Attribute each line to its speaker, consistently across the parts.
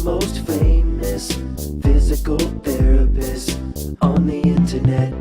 Speaker 1: most famous physical therapist on the internet.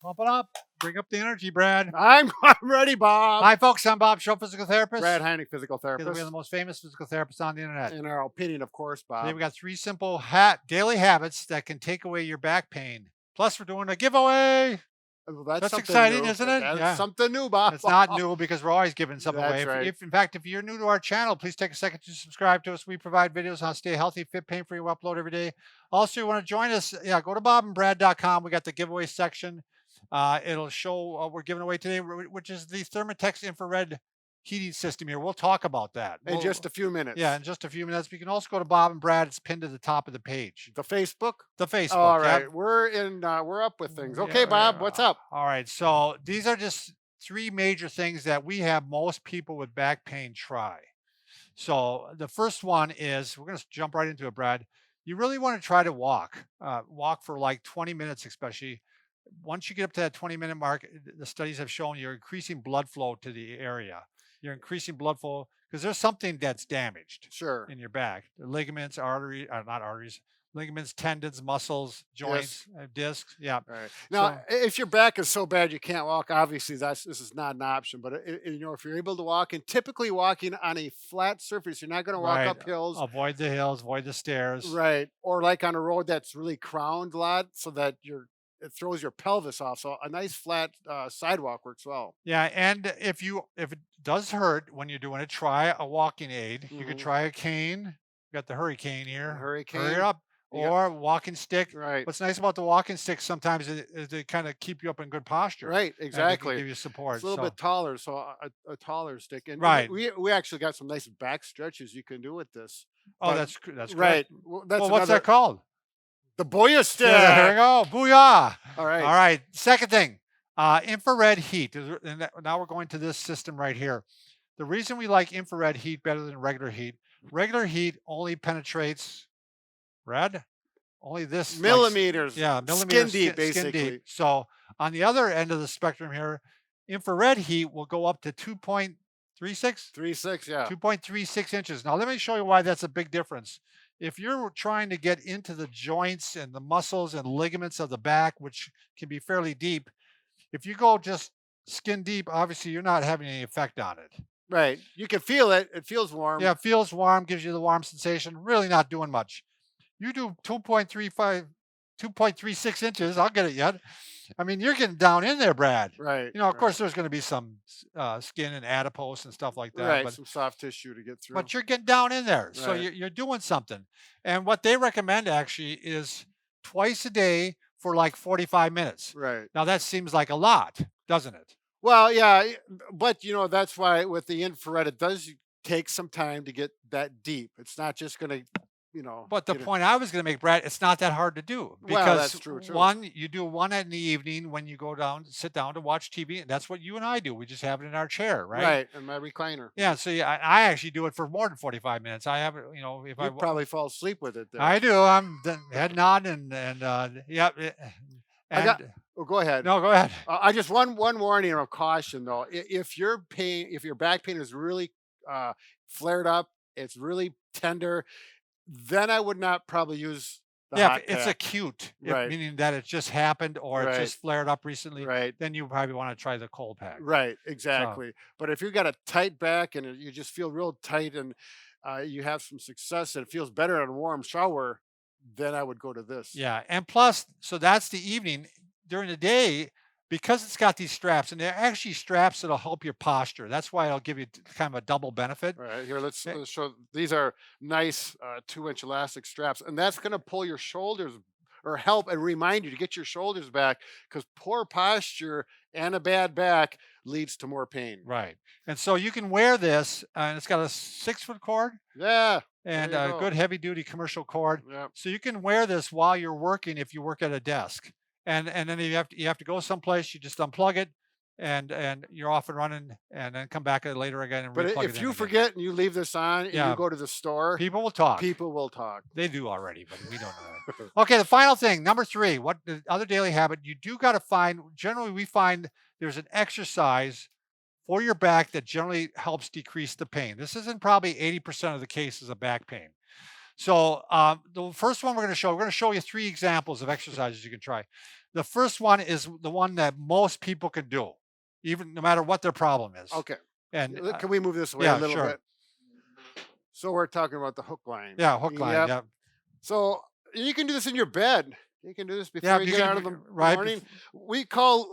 Speaker 2: Pump it up. Bring up the energy, Brad.
Speaker 3: I'm ready, Bob.
Speaker 2: Hi, folks. I'm Bob Show, physical therapist.
Speaker 3: Brad Heineck, physical
Speaker 2: Together
Speaker 3: therapist.
Speaker 2: we are the most famous physical therapists on the internet.
Speaker 3: In our opinion, of course, Bob.
Speaker 2: Today we got 3 simple daily habits that can take away your back pain. Plus, we're doing a giveaway.
Speaker 3: Well,
Speaker 2: that's exciting,
Speaker 3: new.
Speaker 2: isn't it?
Speaker 3: That's something new, Bob.
Speaker 2: It's not new because we're always giving something
Speaker 3: That's
Speaker 2: away.
Speaker 3: right.
Speaker 2: In fact, if you're new to our channel, please take a second to subscribe to us. We provide videos on how to stay healthy, fit, pain-free. We upload every day. Also, you want to join us? Yeah, go to bobandbrad.com. We got the giveaway section. It'll show what we're giving away today, which is the Thermotex infrared heating system here. We'll talk about that
Speaker 3: in just a few minutes.
Speaker 2: Yeah, in just a few minutes. We can also go to Bob and Brad. It's pinned to the top of the page.
Speaker 3: The Facebook?
Speaker 2: The Facebook.
Speaker 3: All right.
Speaker 2: Yep.
Speaker 3: We're up with things. Okay, Bob, what's up?
Speaker 2: All right. So these are just 3 major things that we have most people with back pain try. So the first one is, we're going to jump right into it, Brad. You really want to try to walk for like 20 minutes, especially. Once you get up to that 20-minute mark, the studies have shown you're increasing blood flow to the area. You're increasing blood flow because there's something that's damaged in your back. The ligaments, ligaments, tendons, muscles, joints, discs. Yeah.
Speaker 3: Right. Now, if your back is so bad you can't walk, obviously this is not an option. But if you're able to walk, and typically walking on a flat surface, you're not going to walk up hills.
Speaker 2: Avoid the hills, avoid the stairs.
Speaker 3: Right. Or like on a road that's really crowned a lot, so that it throws your pelvis off. So a nice flat sidewalk works well.
Speaker 2: Yeah, and if it does hurt when you're doing it, try a walking aid. You could try a cane. We got the hurricane here. Hurry up. Or walking stick.
Speaker 3: Right.
Speaker 2: What's nice about the walking stick sometimes is they kind of keep you up in good posture.
Speaker 3: Right. Exactly.
Speaker 2: Give you support.
Speaker 3: It's a little bit taller, so a taller stick. And
Speaker 2: right.
Speaker 3: We actually got some nice back stretches you can do with this.
Speaker 2: Oh, that's
Speaker 3: right.
Speaker 2: Well, what's that called?
Speaker 3: The Booyah stick.
Speaker 2: Yeah, there we go. Booyah.
Speaker 3: All right.
Speaker 2: All right. Second thing, infrared heat. And now we're going to this system right here. The reason we like infrared heat better than regular heat only penetrates only this
Speaker 3: millimeters.
Speaker 2: Millimeters.
Speaker 3: Skin deep, basically.
Speaker 2: Skin deep. So on the other end of the spectrum here, infrared heat will go up to 2.36.
Speaker 3: 36, yeah.
Speaker 2: 2.36 inches. Now let me show you why that's a big difference. If you're trying to get into the joints and the muscles and ligaments of the back, which can be fairly deep, if you go just skin deep, obviously you're not having any effect on it.
Speaker 3: Right. You can feel it. It feels warm.
Speaker 2: Yeah, it feels warm, gives you the warm sensation. Really not doing much. You do 2.36 inches. I'll get it yet. I mean, you're getting down in there, Brad.
Speaker 3: Right.
Speaker 2: You know, of course, there's going to be some skin and adipose and stuff like that.
Speaker 3: Right.
Speaker 2: But,
Speaker 3: some soft tissue to get through.
Speaker 2: But you're getting down in there.
Speaker 3: Right.
Speaker 2: So you're doing something. And what they recommend actually is twice a day for like 45 minutes.
Speaker 3: Right.
Speaker 2: Now, that seems like a lot, doesn't it?
Speaker 3: Well, yeah. But, that's why with the infrared, it does take some time to get that deep. It's not just going to...
Speaker 2: But the point I was going to make, Brad, it's not that hard to do. Because
Speaker 3: that's true.
Speaker 2: you do one in the evening when you sit down to watch TV. And that's what you and I do. We just have it in our chair, right?
Speaker 3: Right, in my recliner.
Speaker 2: Yeah, so I actually do it for more than 45 minutes. I have it, if I
Speaker 3: probably fall asleep with it. There.
Speaker 2: I do. I'm heading on and yeah.
Speaker 3: Go ahead.
Speaker 2: No, go ahead.
Speaker 3: I just one warning or caution though. If your back pain is really flared up, it's really tender, then I would not probably use the hot
Speaker 2: it's
Speaker 3: pack.
Speaker 2: acute,
Speaker 3: right.
Speaker 2: Meaning that it just happened or
Speaker 3: right.
Speaker 2: it just flared up recently.
Speaker 3: Right.
Speaker 2: Then you probably want to try the cold pack.
Speaker 3: Right, exactly. But if you got a tight back and you just feel real tight and you have some success and it feels better in a warm shower, then I would go to this.
Speaker 2: Yeah, and plus, so that's the evening. During the day, because it's got these straps, and they're actually straps that'll help your posture. That's why it'll give you kind of a double benefit.
Speaker 3: All right, here, let's show. These are nice 2-inch elastic straps, and that's going to pull your shoulders or help and remind you to get your shoulders back, because poor posture and a bad back leads to more pain.
Speaker 2: Right. And so you can wear this, and it's got a 6-foot cord.
Speaker 3: Yeah.
Speaker 2: And a good heavy-duty commercial cord.
Speaker 3: Yep.
Speaker 2: So you can wear this while you're working if you work at a desk. And then you have to go someplace, you just unplug it, and you're off and running, and then come back later again and
Speaker 3: But
Speaker 2: replug
Speaker 3: if you forget and you leave this on and you go to the store,
Speaker 2: people will talk.
Speaker 3: People will talk.
Speaker 2: They do already, but we don't know. Okay, the final thing, number 3, what the other daily habit, you do got to find, generally we find there's an exercise for your back that generally helps decrease the pain. This is in probably 80% of the cases of back pain. So the first one we're going to show you 3 examples of exercises you can try. The first one is the one that most people can do, even no matter what their problem is.
Speaker 3: Okay.
Speaker 2: And
Speaker 3: Can we move this away a
Speaker 2: yeah,
Speaker 3: little
Speaker 2: sure.
Speaker 3: bit? So we're talking about the hook line.
Speaker 2: Yeah, hook line.
Speaker 3: Yep.
Speaker 2: Yeah,
Speaker 3: So you can do this in your bed. You can do this
Speaker 2: yeah.
Speaker 3: before you
Speaker 2: You
Speaker 3: get
Speaker 2: can
Speaker 3: out of the
Speaker 2: right.
Speaker 3: morning. We call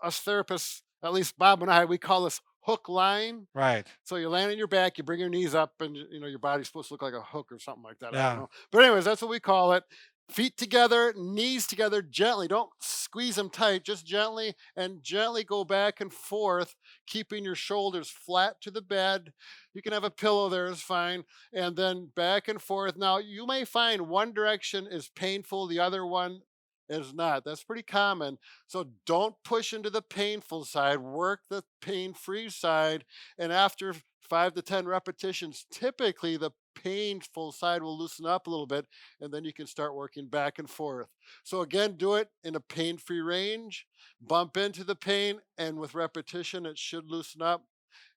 Speaker 3: us therapists, at least Bob and I, we call this hook line.
Speaker 2: Right.
Speaker 3: So you land on your back, you bring your knees up, and your body's supposed to look like a hook or something like that. I don't
Speaker 2: Yeah.
Speaker 3: know. But anyways, that's what we call it. Feet together, knees together, gently. Don't squeeze them tight, just gently and gently go back and forth, keeping your shoulders flat to the bed. You can have a pillow there, is fine. And then back and forth. Now, you may find one direction is painful, the other one is not. That's pretty common. So don't push into the painful side, work the pain-free side, and after 5 to 10 repetitions, typically the painful side will loosen up a little bit, and then you can start working back and forth. So again, do it in a pain-free range, bump into the pain, and with repetition, it should loosen up.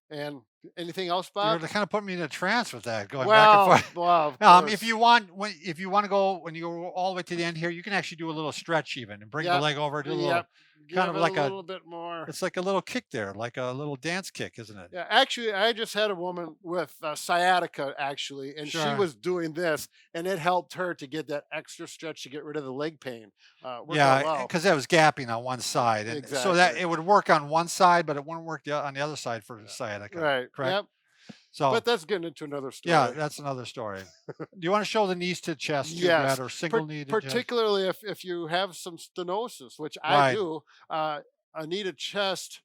Speaker 3: And anything else,
Speaker 2: You're
Speaker 3: Bob?
Speaker 2: kind of putting me in a trance with that, going back and forth.
Speaker 3: Well, of
Speaker 2: If
Speaker 3: course.
Speaker 2: you want, if you want to go when you go all the way to the end here, you can actually do a little stretch even and bring the
Speaker 3: Yep,
Speaker 2: leg over, do a little,
Speaker 3: yep.
Speaker 2: kind
Speaker 3: Give
Speaker 2: of
Speaker 3: it a
Speaker 2: like
Speaker 3: little bit more.
Speaker 2: it's like a little kick there, like a little dance kick, isn't it?
Speaker 3: Yeah, actually, I just had a woman with sciatica, actually, and she
Speaker 2: Sure.
Speaker 3: was doing this, and it helped her to get that extra stretch to get rid of the leg pain. Worked out
Speaker 2: Yeah,
Speaker 3: well.
Speaker 2: because that was gapping on one side, and so that
Speaker 3: Exactly.
Speaker 2: it would work on one side, but it wouldn't work on the other side for sciatica.
Speaker 3: Right.
Speaker 2: Correct.
Speaker 3: Yep.
Speaker 2: So
Speaker 3: But that's getting into another
Speaker 2: yeah,
Speaker 3: story.
Speaker 2: that's another story. Do you want to show the knees to chest too,
Speaker 3: Yes,
Speaker 2: Brad, or single knee to chest?
Speaker 3: particularly if you have some stenosis, which I
Speaker 2: Right.
Speaker 3: do, a knee to chest,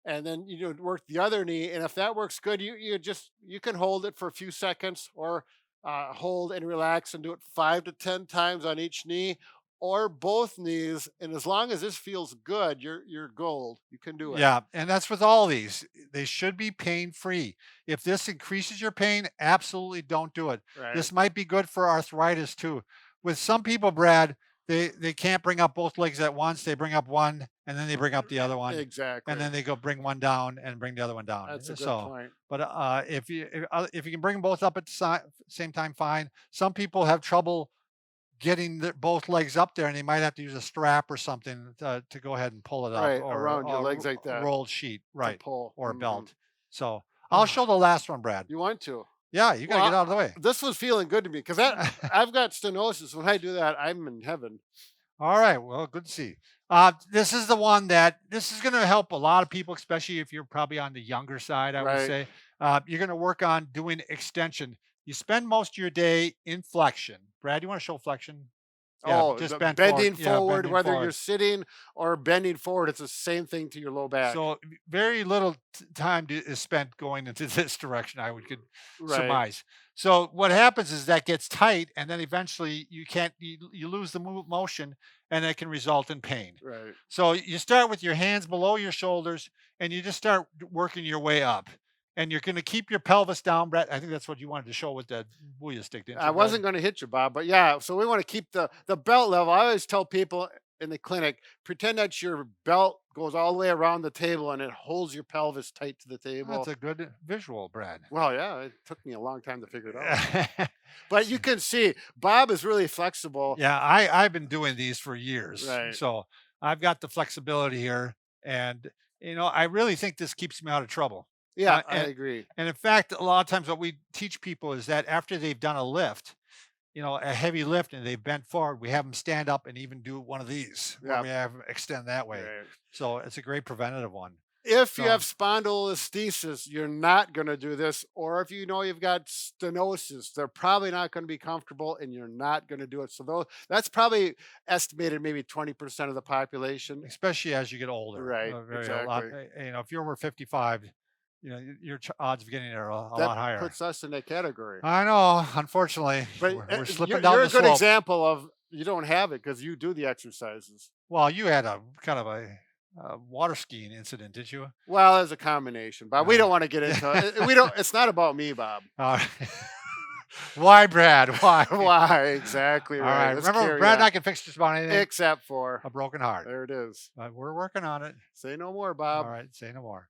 Speaker 3: and then work the other knee, and if that works good, you can hold it for a few seconds, or hold and relax and do it 5 to 10 times on each knee, or both knees, and as long as this feels good, you're gold. You can do it.
Speaker 2: Yeah, and that's with all these. They should be pain free. If this increases your pain, absolutely don't do it.
Speaker 3: Right.
Speaker 2: This might be good for arthritis too. With some people, Brad, they can't bring up both legs at once. They bring up one and then they bring up the other one,
Speaker 3: Exactly.
Speaker 2: and then they go bring one down and bring the other one down.
Speaker 3: That's a good
Speaker 2: So,
Speaker 3: point.
Speaker 2: but if you can bring them both up at the same time, fine. Some people have trouble getting both legs up there, and they might have to use a strap or something to go ahead and pull it up,
Speaker 3: Right,
Speaker 2: or
Speaker 3: around your
Speaker 2: a
Speaker 3: legs like
Speaker 2: a
Speaker 3: that
Speaker 2: rolled sheet,
Speaker 3: to
Speaker 2: right,
Speaker 3: pull.
Speaker 2: or a
Speaker 3: Mhm.
Speaker 2: belt. So I'll show the last one, Brad.
Speaker 3: You want to?
Speaker 2: Yeah, you got to
Speaker 3: Well,
Speaker 2: get out of the way.
Speaker 3: this was feeling good to me because I've got stenosis. When I do that, I'm in heaven.
Speaker 2: All right, well, good to see. This is the one that this is going to help a lot of people, especially if you're probably on the younger side, I would
Speaker 3: Right.
Speaker 2: say. You're going to work on doing extension. You spend most of your day in flexion. Brad, you want to show flexion? Yeah,
Speaker 3: Oh,
Speaker 2: just
Speaker 3: the
Speaker 2: bent
Speaker 3: bending
Speaker 2: forward. Yeah,
Speaker 3: forward,
Speaker 2: bending
Speaker 3: whether
Speaker 2: forward.
Speaker 3: you're sitting or bending forward, it's the same thing to your low back.
Speaker 2: So very little time is spent going into this direction, I would could
Speaker 3: Right.
Speaker 2: surmise. So what happens is that gets tight, and then eventually you can't you lose the motion, and it can result in pain.
Speaker 3: Right.
Speaker 2: So you start with your hands below your shoulders, and you just start working your way up. And you're going to keep your pelvis down, Brett. I think that's what you wanted to show with the booyah stick, didn't
Speaker 3: I
Speaker 2: you, Brett?
Speaker 3: wasn't going to hit you, Bob, but yeah. So we want to keep the belt level. I always tell people in the clinic, pretend that your belt goes all the way around the table and it holds your pelvis tight to the table.
Speaker 2: That's a good visual, Brad.
Speaker 3: Well, yeah, it took me a long time to figure it out. But you can see Bob is really flexible.
Speaker 2: Yeah, I've been doing these for years.
Speaker 3: Right.
Speaker 2: So I've got the flexibility here. And, I really think this keeps me out of trouble.
Speaker 3: Yeah,
Speaker 2: Uh,
Speaker 3: I
Speaker 2: and,
Speaker 3: agree.
Speaker 2: and in fact, a lot of times what we teach people is that after they've done a lift, a heavy lift, and they've bent forward, we have them stand up and even do one of these where
Speaker 3: Yeah.
Speaker 2: we have them extend that way.
Speaker 3: Right.
Speaker 2: So it's a great preventative one.
Speaker 3: If you
Speaker 2: So-
Speaker 3: have spondylolisthesis, you're not going to do this. Or if you've got stenosis, they're probably not going to be comfortable and you're not going to do it. So that's probably estimated maybe 20% of the population.
Speaker 2: Especially as you get older.
Speaker 3: Right,
Speaker 2: A lot,
Speaker 3: exactly.
Speaker 2: if you're over 55, your odds of getting there are a
Speaker 3: That
Speaker 2: lot higher.
Speaker 3: puts us in that category.
Speaker 2: I know, unfortunately,
Speaker 3: But
Speaker 2: we're slipping
Speaker 3: you're,
Speaker 2: down
Speaker 3: you're
Speaker 2: the
Speaker 3: a good
Speaker 2: slope.
Speaker 3: example of you don't have it because you do the exercises.
Speaker 2: Well, you had a kind of a water skiing incident, did you?
Speaker 3: Well, as a combination, Bob. We
Speaker 2: Yeah.
Speaker 3: don't want to get into it. We don't. It's not about me, Bob.
Speaker 2: Uh, Why, Brad? Why?
Speaker 3: Why? Exactly
Speaker 2: All
Speaker 3: right.
Speaker 2: right.
Speaker 3: Let's
Speaker 2: Remember,
Speaker 3: carry
Speaker 2: Brad and I
Speaker 3: on.
Speaker 2: can fix just about anything.
Speaker 3: Except for
Speaker 2: A broken heart.
Speaker 3: there it is.
Speaker 2: But we're working on it.
Speaker 3: Say no more,
Speaker 2: All
Speaker 3: Bob.
Speaker 2: right. Say no more.